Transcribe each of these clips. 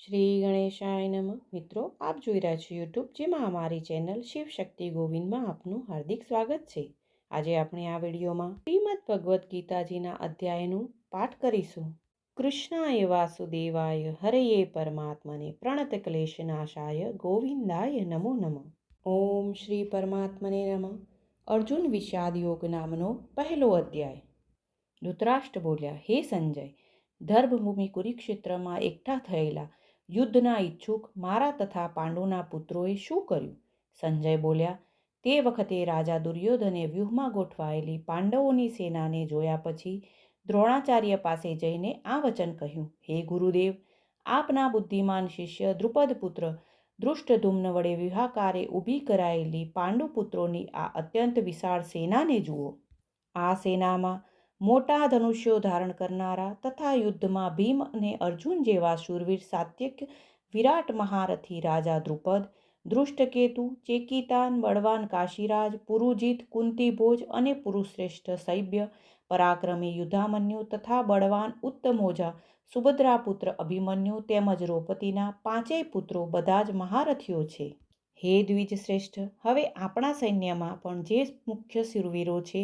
શ્રી ગણેશાય નમઃ. મિત્રો, આપ જોઈ રહ્યા છો યુટ્યુબ, જેમાં અમારી ચેનલ શિવ શક્તિ ગોવિંદમાં આપનું હાર્દિક સ્વાગત છે. આજે આપણે આ વિડીયોમાં શ્રીમદ ભગવદ્ ગીતાજીના અધ્યાયનું પાઠ કરીશું. કૃષ્ણાય વાસુદેવાય હરયે પરમાત્મને પ્રણત ક્લેશનાશાય ગોવિંદાય નમો નમઃ. ઓમ શ્રી પરમાત્મને નમઃ. અર્જુન વિષાદ યોગ નામનો પહેલો અધ્યાય. ધૃતરાષ્ટ્ર બોલ્યા, હે સંજય, ધર્મભૂમિ કુરુક્ષેત્રમાં એકઠા થયેલા યુદ્ધના ઈચ્છુક મારા તથા પાંડુના પુત્રોએ શું કર્યું? સંજય બોલ્યા, તે વખતે રાજા દુર્યોધને વ્યૂહમાં ગોઠવાયેલી પાંડવોની સેનાને જોયા પછી દ્રોણાચાર્ય પાસે જઈને આ વચન કહ્યું, હે ગુરુદેવ, આપના બુદ્ધિમાન શિષ્ય દ્રુપદ પુત્ર દૃષ્ટધુમ્ન વડે વિહાકારે ઊભી કરાયેલી પાંડુપુત્રોની આ અત્યંત વિશાળ સેનાને જુઓ. આ સેનામાં મોટા ધનુષ્યો ધારણ કરનારા તથા યુદ્ધમાં ભીમ અને અર્જુન જેવા શૂરવીર સાત્યક વિરાટ મહારથી રાજા દ્રુપદ, દૃષ્ટકેતુ, ચેકિતાન, બળવાન કાશીરાજ, પુરુજીત, કુંતીભોજ અને પુરુશ્રેષ્ઠ સૈબ્ય, પરાક્રમી યુદ્ધામન્યુ તથા બળવાન ઉત્તમોજા સુભદ્રાપુત્ર અભિમન્યુ તેમજ દ્રૌપદીના પાંચેય પુત્રો બધા જ મહારથીઓ છે. હે દ્વિજ શ્રેષ્ઠ, હવે આપણા સૈન્યમાં પણ જે મુખ્ય શૂરવીરો છે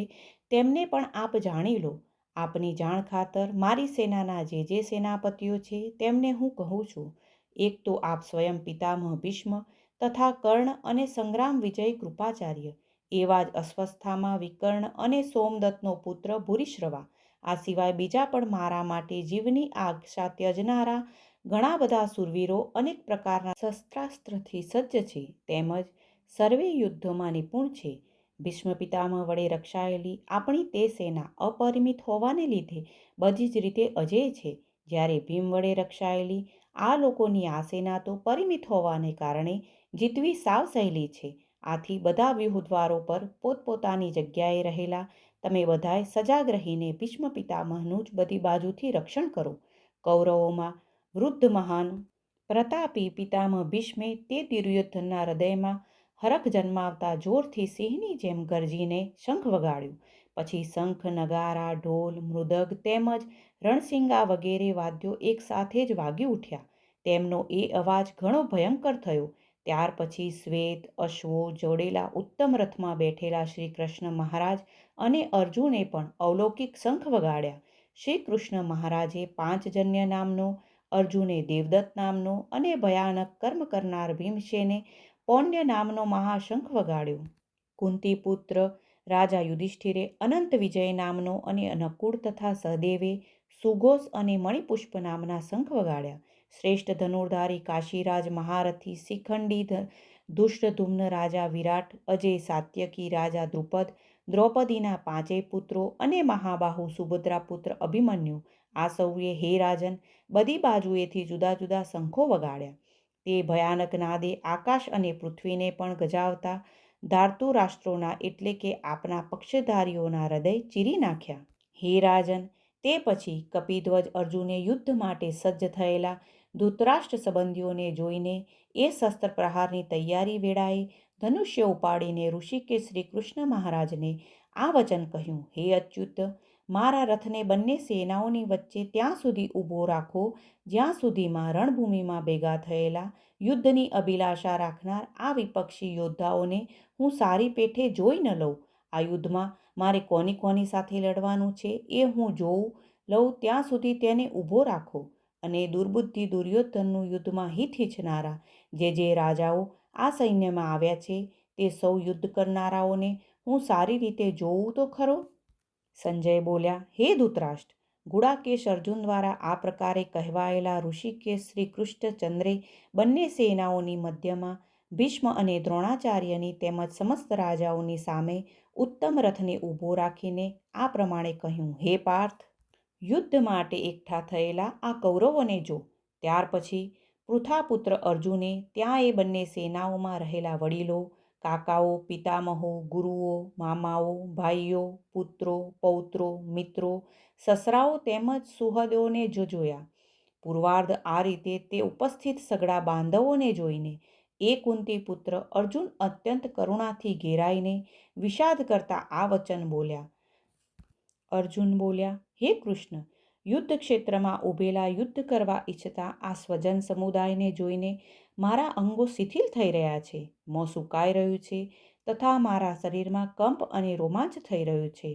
તેમને પણ આપ જાણી લો. આપની જાણ ખાતર મારી સેનાના જે સેનાપતિઓ છે તેમને હું કહું છું. એક તો આપ સ્વયં પિતામહ ભીષ્મ તથા કર્ણ અને સંગ્રામ વિજય કૃપાચાર્ય, એવા જ અસ્વસ્થામાં વિકર્ણ અને સોમદત્તનો પુત્ર ભૂરિશ્રવા. આ સિવાય બીજા પણ મારા માટે જીવની આશા ત્યજનારા ઘણા બધા શૂરવીરો અનેક પ્રકારના શસ્ત્રાસ્ત્રથી સજ્જ છે, તેમજ સર્વે યુદ્ધમાં નિપુણ છે. ભીષ્મ પિતામહ વડે રક્ષાયેલી આપણી તે સેના અપરિમિત હોવાને લીધે બધી જ રીતે અજેય છે, જ્યારે ભીમ વડે રક્ષાયેલી આ લોકોની આ સેના તો પરિમિત હોવાને કારણે જીતવી સાવ સહેલી છે. આથી બધા વ્યૂહદ્વારો પર પોતપોતાની જગ્યાએ રહેલા તમે બધાએ સજાગ રહીને ભીષ્મ પિતામહનું જ બધી બાજુથી રક્ષણ કરો. કૌરવોમાં વૃદ્ધ મહાન પ્રતાપી પિતામહ ભીષ્મે તે દુર્યોધનના હૃદયમાં હરખ જન્માવતા જોરથી સિંહની જેમ ગરજીને શંખ વગાડ્યું. પછી શંખ, નગારા, ઢોલ, મૃદંગ તેમજ રણસિંગા વગેરે વાદ્યો એક સાથે જ વાગી ઉઠ્યા. તેમનો એ અવાજ ઘણો ભયંકર થયો. ત્યાર પછી શ્વેત અશ્વો જોડેલા ઉત્તમ રથમાં બેઠેલા શ્રી કૃષ્ણ મહારાજ અને અર્જુને પણ અલૌકિક શંખ વગાડ્યા. શ્રી કૃષ્ણ મહારાજે પાંચજન્ય નામનો, અર્જુને દેવદત્ત નામનો અને ભયાનક કર્મ કરનાર ભીમસેને પૌણ્ય નામનો મહાશંખ વગાડ્યો. કુંતીપુત્ર રાજા યુધિષ્ઠિરે અનંત વિજય નામનો અને નકુળ તથા સહદેવે સુઘોષ અને મણિપુષ્પ નામના શંખ વગાડ્યા. શ્રેષ્ઠ ધનુર્ધારી કાશીરાજ મહારથી શિખંડી ધૃષ્ટદ્યુમ્ન રાજા વિરાટ, અજય સાત્યકી રાજા દ્રુપદ, દ્રૌપદીના પાંચેય પુત્રો અને મહાબાહુ સુભદ્રાપુત્ર અભિમન્યુ, આ સૌએ હે રાજન બધી બાજુએથી જુદા જુદા શંખો વગાડ્યા. તે ભયાનક નાદે આકાશ અને પૃથ્વીને પણ ગજાવતા ધાર્તરાષ્ટ્રોના એટલે કે આપના પક્ષધારીઓના હૃદય ચીરી નાખ્યા. હે રાજન, તે પછી કપિધ્વજ અર્જુને યુદ્ધ માટે સજ્જ થયેલા ધૃતરાષ્ટ્ર સંબંધીઓને જોઈને એ શસ્ત્ર પ્રહારની તૈયારી વેળાએ ધનુષ્ય ઉપાડીને ઋષિકેશ શ્રી કૃષ્ણ મહારાજને આ વચન કહ્યું, હે અચ્યુત, મારા રથને બંને સેનાઓની વચ્ચે ત્યાં સુધી ઊભો રાખો જ્યાં સુધીમાં રણભૂમિમાં ભેગા થયેલા યુદ્ધની અભિલાષા રાખનાર આ વિપક્ષી યોદ્ધાઓને હું સારી પેઠે જોઈ ન લઉં. આ યુદ્ધમાં મારે કોની સાથે લડવાનું છે એ હું જોઉં લઉં ત્યાં સુધી તેને ઊભો રાખો. અને દુર્બુદ્ધિ દુર્યોધનનું યુદ્ધમાં હિત ઈચ્છનારા જે રાજાઓ આ સૈન્યમાં આવ્યા છે તે સૌ યુદ્ધ કરનારાઓને હું સારી રીતે જોઉં તો ખરો. સંજય બોલ્યા, હે ધૃતરાષ્ટ્ર, ગુડાકેશ અર્જુન દ્વારા આ પ્રકારે કહેવાયેલા ઋષિકેશ શ્રી કૃષ્ણચંદ્રે બંને સેનાઓની મધ્યમાં ભીષ્મ અને દ્રોણાચાર્યની તેમજ સમસ્ત રાજાઓની સામે ઉત્તમ રથને ઊભો રાખીને આ પ્રમાણે કહ્યું, હે પાર્થ, યુદ્ધ માટે એકઠા થયેલા આ કૌરવોને જો. ત્યાર પછી પૃથાપુત્ર અર્જુને ત્યાં એ બંને સેનાઓમાં રહેલા વડીલો, કાકાઓ, પિતામહો, ગુરુઓ, મામાઓ, ભાઈઓ, પુત્રો, પૌત્રો, મિત્રો, સસરાઓ તેમજ સુહૃદોને જોયા. પૂર્વાર્ધ આ રીતે તે ઉપસ્થિત સઘળા બાંધવોને જોઈને એ કુંતીપુત્ર અર્જુન અત્યંત કરુણાથી ઘેરાઈને વિષાદ કરતા આ વચન બોલ્યા. અર્જુન બોલ્યા, હે કૃષ્ણ, યુદ્ધ ક્ષેત્રમાં ઊભેલા યુદ્ધ કરવા ઈચ્છતા આ સ્વજન સમુદાયને જોઈને મારા અંગો શિથિલ થઈ રહ્યા છે, મોં સુકાઈ રહ્યું છે તથા મારા શરીરમાં કંપ અને રોમાંચ થઈ રહ્યું છે.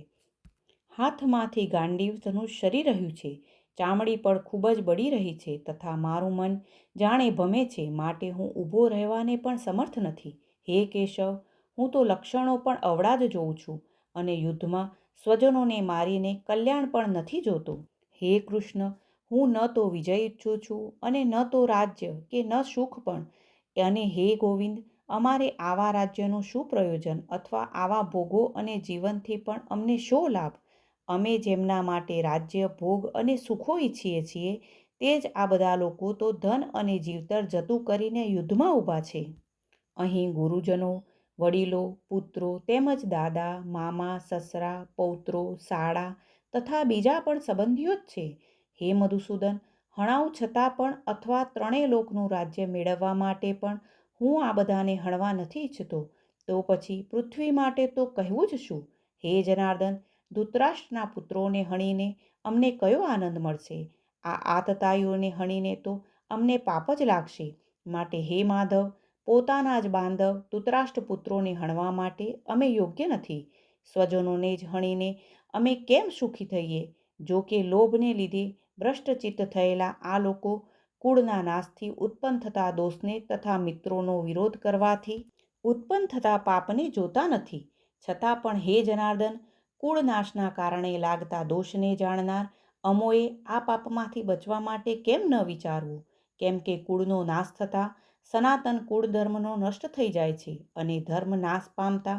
હાથમાંથી ગાંડીવ ધનુષ સરી રહ્યું છે, ચામડી પણ ખૂબ જ બળી રહી છે તથા મારું મન જાણે ભમે છે, માટે હું ઊભો રહેવાને પણ સમર્થ નથી. હે કેશવ, હું તો લક્ષણો પણ અવળા જ જોઉં છું અને યુદ્ધમાં સ્વજનોને મારીને કલ્યાણ પણ નથી જોતો. હે કૃષ્ણ, હું ન તો વિજય ઈચ્છું છું અને ન તો રાજ્ય કે ન સુખ પણ. અને હે ગોવિંદ, અમારે આવા રાજ્યનું શું પ્રયોજન અથવા આવા ભોગો અને જીવનથી પણ અમને શો લાભ? અમે જેમના માટે રાજ્ય, ભોગ અને સુખો ઈચ્છીએ છીએ તે જ આ બધા લોકો તો ધન અને જીવતર જતું કરીને યુદ્ધમાં ઊભા છે. અહીં ગુરુજનો, વડીલો, પુત્રો તેમજ દાદા, મામા, સસરા, પૌત્રો, સાળા તથા બીજા પણ સંબંધીઓ જ છે. હે મધુસૂદન, હણાવ છતાં પણ અથવા ત્રણેય લોકનું રાજ્ય મેળવવા માટે પણ હું આ બધાને હણવા નથી ઈચ્છતો. તો પછી પૃથ્વી માટે તો કહેવું જ શું? હે જનાર્દન, ધૃતરાષ્ટ્રના પુત્રોને હણીને અમને કયો આનંદ મળશે? આ આતતાઈઓને હણીને તો અમને પાપ જ લાગશે. માટે હે માધવ, પોતાના જ બાંધવ ધૃતરાષ્ટ્ર પુત્રોને હણવા માટે અમે યોગ્ય નથી. સ્વજનોને જ હણીને અમે કેમ સુખી થઈએ? જો કે લોભને લીધે ભ્રષ્ટચિત્ત થયેલા આ લોકો કુળના નાશથી ઉત્પન્ન થતા દોષને તથા મિત્રોનો વિરોધ કરવાથી ઉત્પન્ન થતા પાપને જોતા નથી. છતાં પણ હે જનાર્દન, કુળનાશના કારણે લાગતા દોષને જાણનાર અમોએ આ પાપમાંથી બચવા માટે કેમ ન વિચારવું? કેમ કે કુળનો નાશ થતાં સનાતન કુળ ધર્મનો નષ્ટ થઈ જાય છે અને ધર્મ નાશ પામતા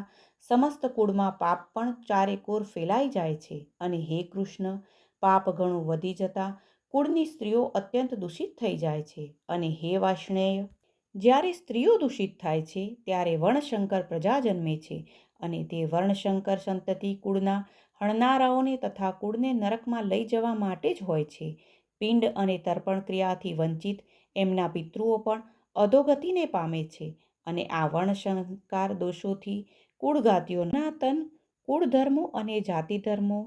સમસ્ત કુળમાં પાપ પણ ચારેકોર ફેલાઈ જાય છે. અને હે કૃષ્ણ, પાપ ઘણું વધી જતાં કુળની સ્ત્રીઓ અત્યંત દૂષિત થઈ જાય છે. અને હે વાર્ષ્ણેય, જ્યારે સ્ત્રીઓ દૂષિત થાય છે ત્યારે વર્ણશંકર પ્રજા જન્મે છે અને તે વર્ણશંકર સંતતિ કુળના હણનારાઓને તથા કુળને નરકમાં લઈ જવા માટે જ હોય છે. પિંડ અને તર્પણ ક્રિયાથી વંચિત એમના પિતૃઓ પણ અધોગતિને પામે છે અને આ વર્ણશંકર દોષોથી કુળઘાતીઓ સનાતન કુળધર્મો અને જાતિધર્મો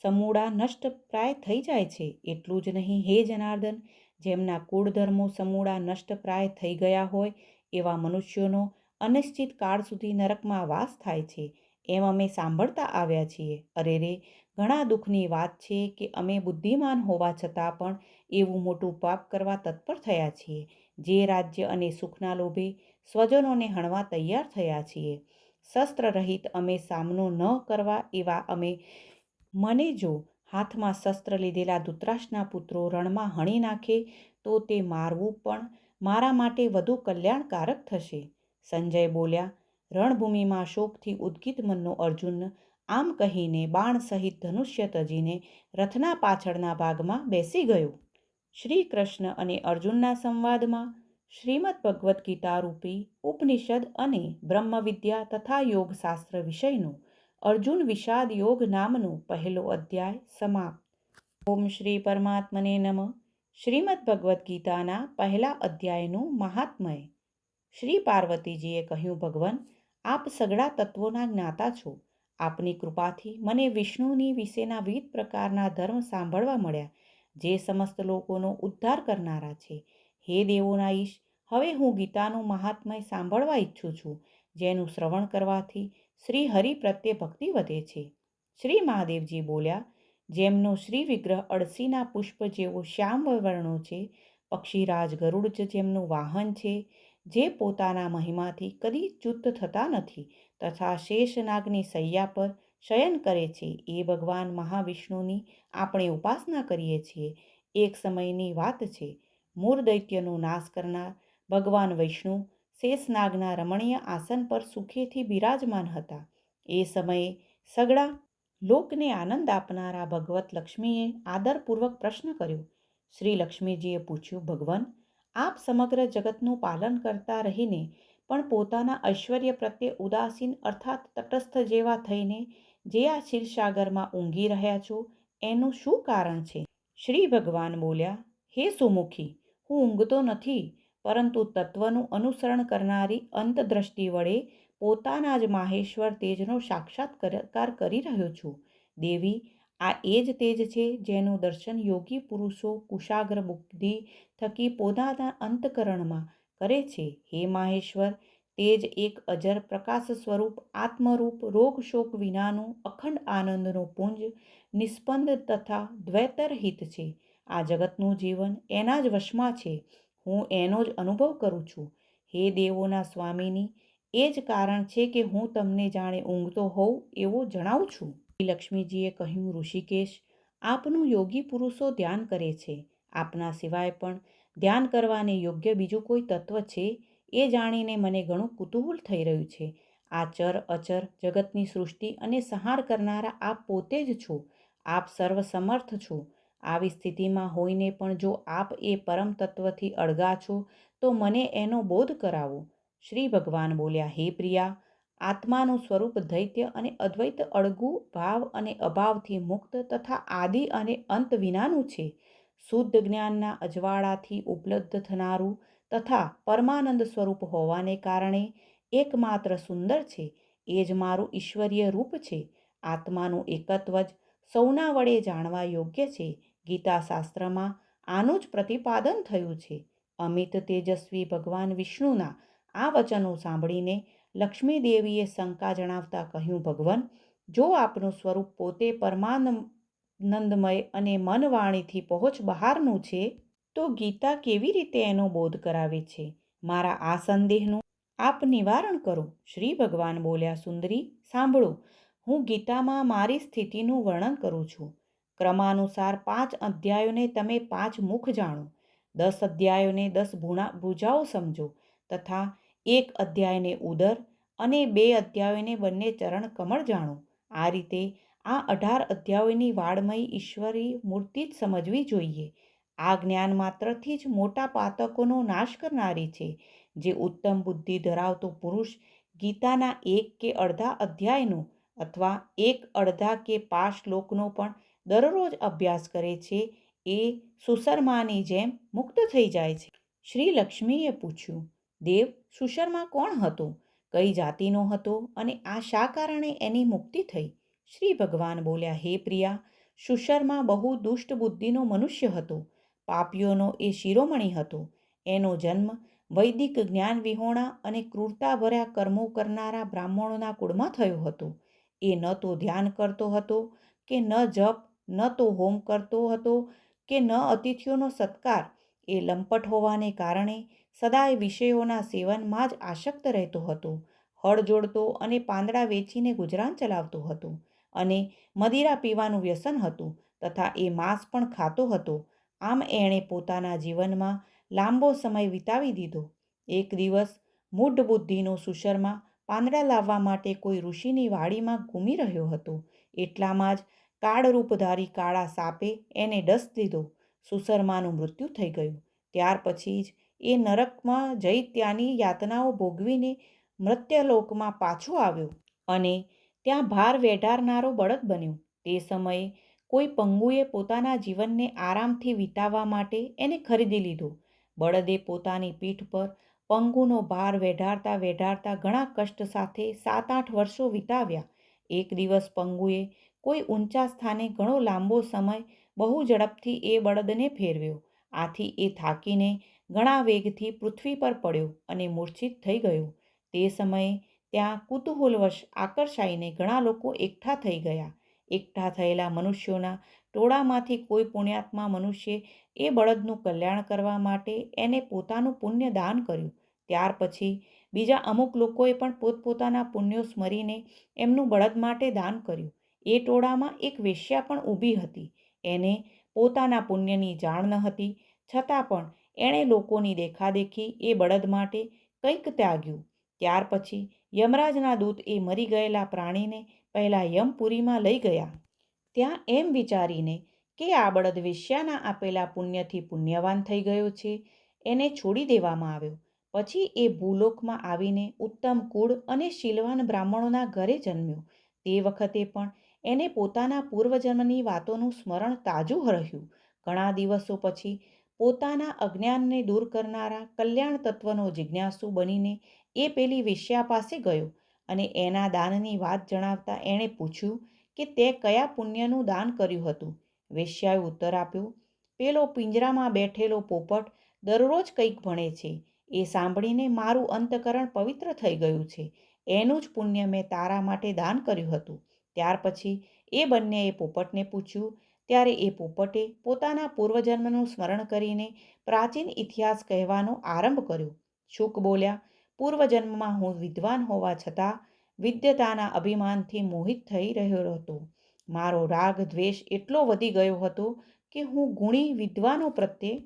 સમૂળા નષ્ટ પ્રાય થઈ જાય છે. એટલું જ નહીં, હે જનાર્દન, જેમના કુળધર્મો સમૂળા નષ્ટ પ્રાય થઈ ગયા હોય એવા મનુષ્યોનો અનિશ્ચિત કાળ સુધી નરકમાં વાસ થાય છે એમ અમે સાંભળતા આવ્યા છીએ. અરે રે, ઘણા દુઃખની વાત છે કે અમે બુદ્ધિમાન હોવા છતાં પણ એવું મોટું પાપ કરવા તત્પર થયા છીએ, જે રાજ્ય અને સુખના લોભે સ્વજનોને હણવા તૈયાર થયા છીએ. શસ્ત્ર રહિત અમે સામનો ન કરવા એવા અમે મને જો હાથમાં શસ્ત્ર લીધેલા ધૃતરાષ્ટ્રના પુત્રો રણમાં હણી નાખે તો તે મારવું પણ મારા માટે વધુ કલ્યાણકારક થશે. સંજય બોલ્યા. રણભૂમિમાં શોકથી ઉદ્ગીત મનનો અર્જુન આમ કહીને બાણ સહિત ધનુષ્ય તજીને રથના પાછળના ભાગમાં બેસી ગયો. શ્રી કૃષ્ણ અને અર્જુનના સંવાદમાં શ્રીમદ ભગવદ્ ગીતા રૂપી ઉપનિષદ અને બ્રહ્મવિદ્યા તથા યોગશાસ્ત્ર વિષયનો અર્જુન વિષાદ યોગ નામનો પહેલો અધ્યાય સમાપ્ત. ઓમ શ્રી પરમાત્મને નમઃ. શ્રીમદ ભગવદ્ ગીતાના પહેલા અધ્યાયનું મહાત્મય. શ્રી પાર્વતીજીએ કહ્યું, ભગવાન, આપ સઘળા તત્વોના જ્ઞાતા છો. આપની કૃપાથી મને વિષ્ણુની વિશેના વિવિધ પ્રકારના ધર્મ સાંભળવા મળ્યા, જે સમસ્ત લોકોનો ઉદ્ધાર કરનારા છે. હે દેવોના ઈશ, હવે હું ગીતાનું મહાત્મય સાંભળવા ઈચ્છું છું, જેનું શ્રવણ કરવાથી શ્રી હરિ પ્રત્યે ભક્તિ વધે છે. શ્રી મહાદેવજી બોલ્યા. જેમનો શ્રી વિગ્રહ અળસીના પુષ્પ જેવો શ્યામ વર્ણો છે, પક્ષીરાજ ગરુડ જ જેમનું વાહન છે, જે પોતાના મહિમાથી કદી ચ્યુત થતા નથી તથા શેષનાગની શૈયા પર શયન કરે છે, એ ભગવાન મહાવિષ્ણુની આપણે ઉપાસના કરીએ છીએ. એક સમયની વાત છે, મૂર દૈત્યનો નાશ કરનાર ભગવાન વિષ્ણુ શેષનાગના રમણીય આસન પર સુખેથી બિરાજમાન હતા. એ સમયે સઘળા લોકને આનંદ આપનારા ભગવત લક્ષ્મીએ આદરપૂર્વક પ્રશ્ન કર્યો. શ્રી લક્ષ્મીજીએ પૂછ્યું, ભગવાન, આપ સમગ્ર જગતનું પાલન કરતા રહીને પણ પોતાના ઐશ્વર્ય પ્રત્યે ઉદાસીન અર્થાત તટસ્થ જેવા થઈને જે આ ક્ષીરસાગરમાં ઊંઘી રહ્યા છો, એનું શું કારણ છે? શ્રી ભગવાન બોલ્યા, હે સુમુખી, હું ઊંઘતો નથી, પરંતુ તત્વનું અનુસરણ કરનારી અંતદ્રષ્ટિ વડે પોતાના જ માહેશ્વર તેજનો સાક્ષાત્કાર કરી રહ્યો છું. દેવી, આ એ જ તેજ છે જેનું દર્શન યોગી પુરુષો કુશાગ્ર બુદ્ધિ થકી પોતાના અંતકરણમાં કરે છે. હે માહેશ્વર, તેજ એક અજર પ્રકાશ સ્વરૂપ આત્મરૂપ રોગ શોક વિનાનું અખંડ આનંદનું પુંજ નિસ્પંદ તથા દ્વૈતરહિત છે. આ જગતનું જીવન એના જ વશમાં છે. હું એનો જ અનુભવ કરું છું. હે દેવોના સ્વામીની, એ જ કારણ છે કે હું તમને જાણે ઊંઘતો હોઉં એવો જણાવું છું. લક્ષ્મીજીએ કહ્યું, ઋષિકેશ, આપનું યોગી પુરુષો ધ્યાન કરે છે. આપના સિવાય પણ ધ્યાન કરવાને યોગ્ય બીજું કોઈ તત્વ છે એ જાણીને મને ઘણું કુતૂહલ થઈ રહ્યું છે. આ ચર અચર જગતની સૃષ્ટિ અને સંહાર કરનારા આપ પોતે જ છો. આપ સર્વસમર્થ છો. આવી સ્થિતિમાં હોઈને પણ જો આપ એ પરમ તત્વથી અળગા છો તો મને એનો બોધ કરાવો. શ્રી ભગવાન બોલ્યા, હે પ્રિયા, આત્માનું સ્વરૂપ દૈત્ય અને અદ્વૈત અળગું ભાવ અને અભાવથી મુક્ત તથા આદિ અને અંત વિનાનું છે. શુદ્ધ જ્ઞાનના અજવાળાથી ઉપલબ્ધ થનારું તથા પરમાનંદ સ્વરૂપ હોવાને કારણે એકમાત્ર સુંદર છે. એ જ મારું ઈશ્વરીય રૂપ છે. આત્માનું એકત્વ જ સૌના વડે જાણવા યોગ્ય છે. ગીતા શાસ્ત્રમાં આનું જ પ્રતિપાદન થયું છે. અમિત તેજસ્વી ભગવાન વિષ્ણુના આ વચનો સાંભળીને લક્ષ્મી દેવીએ શંકા જણાવતા કહ્યું, ભગવાન, જો આપનું સ્વરૂપ પોતે પરમાનંદમય અને મન વાણીથી પહોંચ બહારનું છે તો ગીતા કેવી રીતે એનો બોધ કરાવે છે? મારા આ સંદેહનું આપ નિવારણ કરો. શ્રી ભગવાન બોલ્યા, સુંદરી, સાંભળો, હું ગીતામાં મારી સ્થિતિનું વર્ણન કરું છું. ક્રમાનુસાર 5 અધ્યાયોને તમે 5 મુખ જાણો, 10 અધ્યાયોને 10 ભુજાઓ સમજો તથા 1 અધ્યાયને ઉદર અને 2 અધ્યાયોને બંને ચરણ કમળ જાણો. આ રીતે આ 18 અધ્યાયોની વાડમયી ઈશ્વરી મૂર્તિ જ સમજવી જોઈએ. આ જ્ઞાન માત્રથી જ મોટા પાતકોનો નાશ કરનારી છે. જે ઉત્તમ બુદ્ધિ ધરાવતો પુરુષ ગીતાના 1 કે અડધા અધ્યાયનો અથવા 1 અડધા કે 5 શ્લોકનો પણ દરરોજ અભ્યાસ કરે છે એ સુશર્માની જેમ મુક્ત થઈ જાય છે. શ્રી લક્ષ્મીએ પૂછ્યું, દેવ, સુશર્મા કોણ હતો? કઈ જાતિનો હતો અને આ શા કારણે એની મુક્તિ થઈ? શ્રી ભગવાન બોલ્યા, હે પ્રિયા, સુશર્મા બહુ દુષ્ટ બુદ્ધિનો મનુષ્ય હતો. પાપીઓનો એ શિરોમણી હતો. એનો જન્મ વૈદિક જ્ઞાન વિહોણા અને ક્રૂરતાભર્યા કર્મો કરનારા બ્રાહ્મણોના કુળમાં થયો હતો. એ ન તો ધ્યાન કરતો હતો કે ન જપ, ન તો હોમ કરતો હતો કે ન અતિથિઓનો સત્કાર. એ લંપટ હોવાને કારણે સદાય વિષયોના સેવનમાં જ આસક્ત રહેતો હતો. હળ જોડતો અને પાંદડા વેચીને ગુજરાન ચલાવતો હતો અને મદિરા પીવાનું વ્યસન હતું તથા એ માંસ પણ ખાતો હતો. આમ એણે પોતાના જીવનમાં લાંબો સમય વિતાવી દીધો. એક દિવસ મૂઢ બુદ્ધિનો સુશર્મા પાંદડા લાવવા માટે કોઈ ઋષિની વાડીમાં ઘૂમી રહ્યો હતો. એટલામાં જ કાળરૂપધારી કાળા સાપે એને ડસ લીધો. સુશર્માનું મૃત્યુ થઈ ગયું. ત્યાર પછી જ એ નરકમાં જઈ ત્યાંની યાતનાઓ ભોગવીને મર્ત્યલોકમાં પાછો આવ્યો અને ત્યાં ભાર વેઢારનારો બળદ બન્યો. તે સમયે કોઈ પંગુએ પોતાના જીવનને આરામથી વિતાવવા માટે એને ખરીદી લીધો. બળદે પોતાની પીઠ પર પંગુનો ભાર વેઢારતા વેઢારતા ઘણા કષ્ટ સાથે 7-8 વર્ષો વિતાવ્યા. એક દિવસ પંગુએ કોઈ ઊંચા સ્થાને ઘણો લાંબો સમય બહુ ઝડપથી એ બળદને ફેરવ્યો. આથી એ થાકીને ઘણા વેગથી પૃથ્વી પર પડ્યો અને મૂર્છિત થઈ ગયો. તે સમયે ત્યાં કુતૂહલવશ આકર્ષાઈને ઘણા લોકો એકઠા થઈ ગયા. એકઠા થયેલા મનુષ્યોના ટોળામાંથી કોઈ પુણ્યાત્મા મનુષ્યે એ બળદનું કલ્યાણ કરવા માટે એને પોતાનું પુણ્ય દાન કર્યું. ત્યાર પછી બીજા અમુક લોકોએ પણ પોતપોતાના પુણ્યો સ્મરીને એમનું બળદ માટે દાન કર્યું. એ ટોળામાં એક વેશ્યા પણ ઊભી હતી. એને પોતાના પુણ્યની જાણ ન હતી, છતાં પણ એણે લોકોની દેખાદેખી એ બળદ માટે કંઈક ત્યાગ્યું. ત્યાર પછી યમરાજના દૂત એ મરી ગયેલા પ્રાણીને પહેલાં યમપુરીમાં લઈ ગયા. ત્યાં એમ વિચારીને કે આ બળદ વેશ્યાના આપેલા પુણ્યથી પુણ્યવાન થઈ ગયો છે, એને છોડી દેવામાં આવ્યો. પછી એ ભૂલોકમાં આવીને ઉત્તમ કુળ અને શીલવાન બ્રાહ્મણોના ઘરે જન્મ્યો. તે વખતે પણ એને પોતાના પૂર્વજન્મની વાતોનું સ્મરણ તાજું રહ્યું. ઘણા દિવસો પછી પોતાના અજ્ઞાનને દૂર કરનારા કલ્યાણ તત્વનો જિજ્ઞાસુ બનીને એ પેલી વેશ્યા પાસે ગયો અને એના દાનની વાત જણાવતા એણે પૂછ્યું કે તે કયા પુણ્યનું દાન કર્યું હતું. વેશ્યાએ ઉત્તર આપ્યો, પેલો પિંજરામાં બેઠેલો પોપટ દરરોજ કંઈક ભણે છે. એ સાંભળીને મારું અંતકરણ પવિત્ર થઈ ગયું છે. એનું જ પુણ્ય મેં તારા માટે દાન કર્યું હતું. ત્યાર પછી એ બંનેએ પોપટને પૂછ્યું. ત્યારે એ પોપટે પોતાના પૂર્વજન્મનું સ્મરણ કરીને પ્રાચીન ઇતિહાસ કહેવાનો આરંભ કર્યો. શુક બોલ્યા, પૂર્વજન્મમાં હું વિદ્વાન હોવા છતાં વિદ્યતાના અભિમાનથી મોહિત થઈ રહ્યો હતો. મારો રાગ દ્વેષ એટલો વધી ગયો હતો કે હું ગુણી વિદ્વાનો પ્રત્યે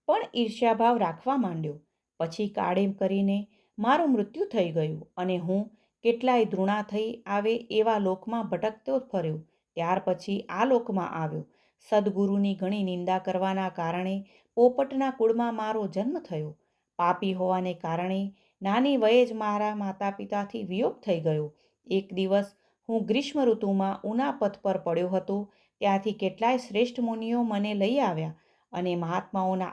પણ ઈર્ષ્યાભાવ રાખવા માંડ્યો. પછી કાળે કરીને મારું મૃત્યુ થઈ ગયું અને હું કેટલાય ધૃણા થઈ આવે એવા લોકમાં ભટકતો ફર્યો. ત્યાર પછી આ લોકમાં આવ્યો. સદગુરુની ઘણી નિંદા કરવાના કારણે પોપટના કુળમાં મારો જન્મ થયો. પાપી હોવાને કારણે નાની વયે જ મારા માતા પિતાથી વિયોગ થઈ ગયો. એક દિવસ હું ગ્રીષ્મ ઋતુમાં ઉના પથ પર પડ્યો હતો. ત્યાંથી કેટલાય શ્રેષ્ઠ મુનિઓ મને લઈ આવ્યા અને મહાત્માઓના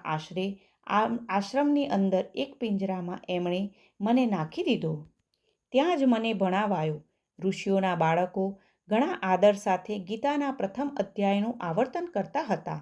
આશ્રમની અંદર એક પિંજરામાં એમણે મને નાખી દીધો. ત્યાં જ મને ભણાવાયો. ઋષિઓના બાળકો ઘણા આદર સાથે ગીતાના પ્રથમ અધ્યાયનું આવર્તન કરતા હતા.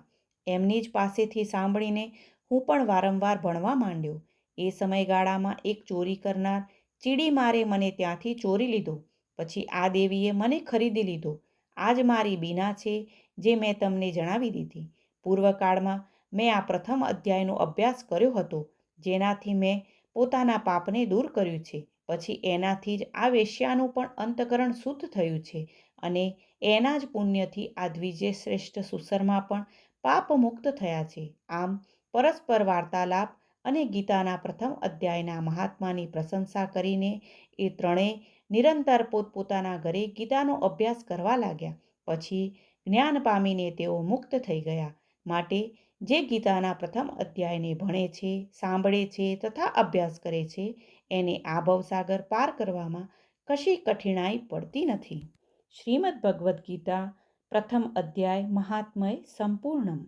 એમની જ પાસેથી સાંભળીને હું પણ વારંવાર ભણવા માંડ્યો. એ સમયગાળામાં એક ચોરી કરનાર ચીડી મારે મને ત્યાંથી ચોરી લીધો. પછી આ દેવીએ મને ખરીદી લીધો. આ જ મારી બીના છે જે મેં તમને જણાવી દીધી. પૂર્વકાળમાં મેં આ પ્રથમ અધ્યાયનો અભ્યાસ કર્યો હતો, જેનાથી મેં પોતાના પાપને દૂર કર્યું છે. પછી એનાથી જ આ વેશ્યાનું પણ અંતકરણ શુદ્ધ થયું છે અને એના જ પુણ્યથી આ દ્વિજે શ્રેષ્ઠ સુસરમા પણ પાપ મુક્ત થયા છે. આમ પરસ્પર વાર્તાલાપ અને ગીતાના પ્રથમ અધ્યાયના મહાત્માની પ્રશંસા કરીને એ ત્રણેય નિરંતર પોતપોતાના ઘરે ગીતાનો અભ્યાસ કરવા લાગ્યા. પછી જ્ઞાન પામીને તેઓ મુક્ત થઈ ગયા. માટે જે ગીતાના પ્રથમ અધ્યાયને ભણે છે, સાંભળે છે તથા અભ્યાસ કરે છે, એને આ ભવસાગર પાર કરવામાં કશી કઠિનાઈ પડતી નથી. શ્રીમદ્ ભગવદ્ ગીતા પ્રથમ અધ્યાય મહાત્મય સંપૂર્ણમ.